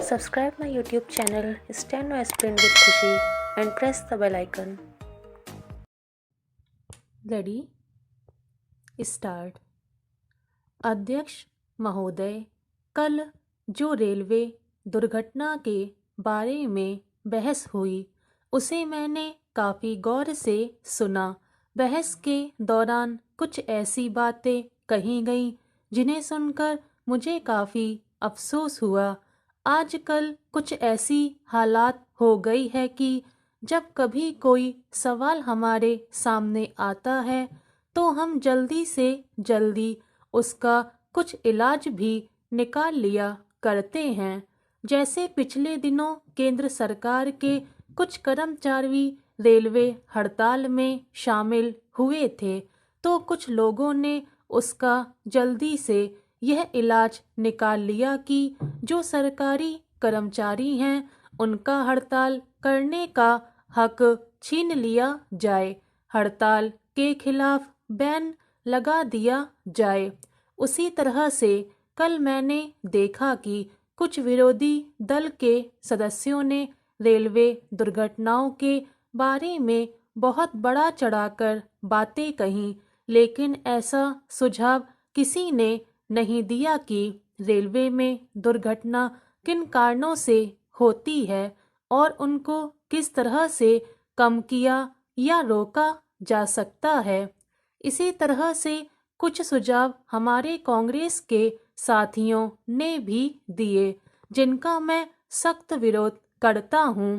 Subscribe my YouTube channel Steno Sprint with Khushi and press the bell icon. Ready start. अध्यक्ष महोदय, कल जो railway दुर्घटना के बारे में बहस हुई उसे मैंने काफ़ी गौर से सुना। बहस के दौरान कुछ ऐसी बातें कही गईं जिन्हें सुनकर मुझे काफ़ी अफसोस हुआ। आजकल कुछ ऐसी हालात हो गई है कि जब कभी कोई सवाल हमारे सामने आता है तो हम जल्दी से जल्दी उसका कुछ इलाज भी निकाल लिया करते हैं। जैसे पिछले दिनों केंद्र सरकार के कुछ कर्मचारी रेलवे हड़ताल में शामिल हुए थे तो कुछ लोगों ने उसका जल्दी से यह इलाज निकाल लिया कि जो सरकारी कर्मचारी हैं उनका हड़ताल करने का हक छीन लिया जाए, हड़ताल के खिलाफ बैन लगा दिया जाए। उसी तरह से कल मैंने देखा कि कुछ विरोधी दल के सदस्यों ने रेलवे दुर्घटनाओं के बारे में बहुत बड़ा चढ़ाकर बातें कहीं, लेकिन ऐसा सुझाव किसी ने नहीं दिया कि रेलवे में दुर्घटना किन कारणों से होती है और उनको किस तरह से कम किया या रोका जा सकता है। इसी तरह से कुछ सुझाव हमारे कांग्रेस के साथियों ने भी दिए जिनका मैं सख्त विरोध करता हूँ।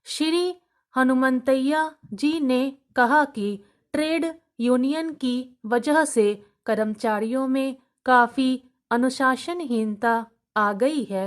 श्री हनुमंतैया जी ने कहा कि ट्रेड यूनियन की वजह से कर्मचारियों में काफ़ी अनुशासनहीनता आ गई है।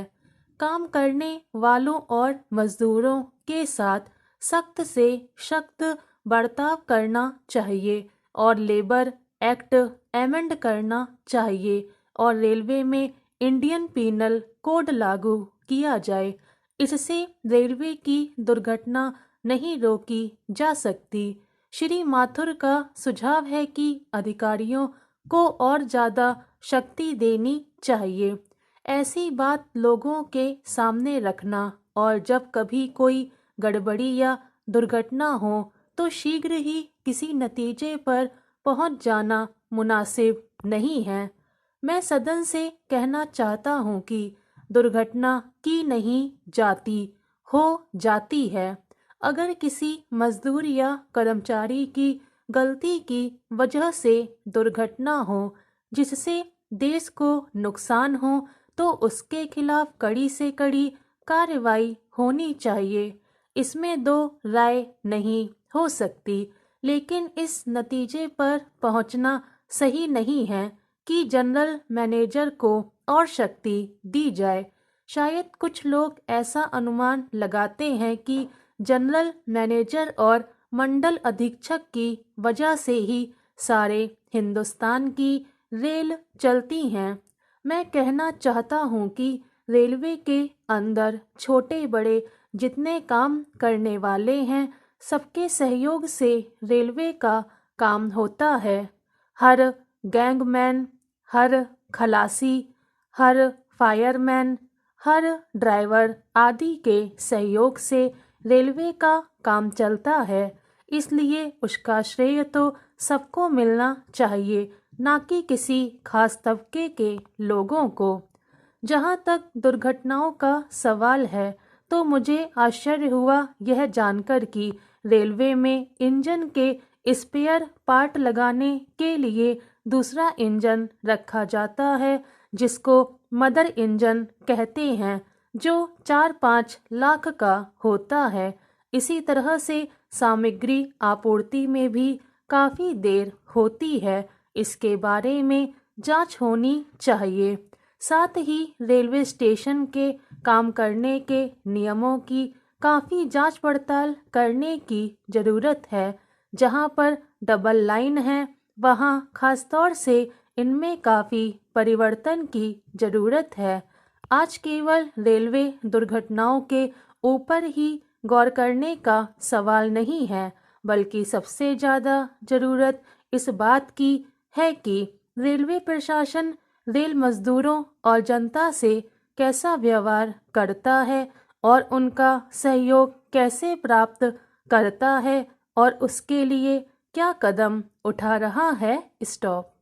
काम करने वालों और मजदूरों के साथ सख्त से सख्त बर्ताव करना चाहिए और लेबर एक्ट एमेंड करना चाहिए और रेलवे में इंडियन पीनल कोड लागू किया जाए। इससे रेलवे की दुर्घटना नहीं रोकी जा सकती। श्री माथुर का सुझाव है कि अधिकारियों को और ज़्यादा शक्ति देनी चाहिए। ऐसी बात लोगों के सामने रखना और जब कभी कोई गड़बड़ी या दुर्घटना हो तो शीघ्र ही किसी नतीजे पर पहुंच जाना मुनासिब नहीं है। मैं सदन से कहना चाहता हूं कि दुर्घटना की नहीं जाती, हो जाती है। अगर किसी मजदूर या कर्मचारी की गलती की वजह से दुर्घटना हो जिससे देश को नुकसान हो तो उसके खिलाफ कड़ी से कड़ी कार्रवाई होनी चाहिए। इसमें दो राय नहीं हो सकती, लेकिन इस नतीजे पर पहुंचना सही नहीं है कि जनरल मैनेजर को और शक्ति दी जाए। शायद कुछ लोग ऐसा अनुमान लगाते हैं कि जनरल मैनेजर और मंडल अधीक्षक की वजह से ही सारे हिंदुस्तान की रेल चलती हैं। मैं कहना चाहता हूँ कि रेलवे के अंदर छोटे बड़े जितने काम करने वाले हैं सबके सहयोग से रेलवे का काम होता है। हर गैंगमैन, हर खलासी, हर फायरमैन, हर ड्राइवर आदि के सहयोग से रेलवे का काम चलता है, इसलिए उसका श्रेय तो सबको मिलना चाहिए, ना कि किसी खास तबके के लोगों को। जहाँ तक दुर्घटनाओं का सवाल है तो मुझे आश्चर्य हुआ यह जानकर कि रेलवे में इंजन के स्पेयर पार्ट लगाने के लिए दूसरा इंजन रखा जाता है जिसको मदर इंजन कहते हैं, जो 4-5 लाख का होता है। इसी तरह से सामग्री आपूर्ति में भी काफ़ी देर होती है। इसके बारे में जांच होनी चाहिए। साथ ही रेलवे स्टेशन के काम करने के नियमों की काफ़ी जांच पड़ताल करने की ज़रूरत है। जहां पर डबल लाइन है वहां खासतौर से इनमें काफ़ी परिवर्तन की ज़रूरत है। आज केवल रेलवे दुर्घटनाओं के ऊपर ही गौर करने का सवाल नहीं है, बल्कि सबसे ज़्यादा ज़रूरत इस बात की है कि रेलवे प्रशासन रेल मजदूरों और जनता से कैसा व्यवहार करता है और उनका सहयोग कैसे प्राप्त करता है और उसके लिए क्या कदम उठा रहा है। स्टॉप।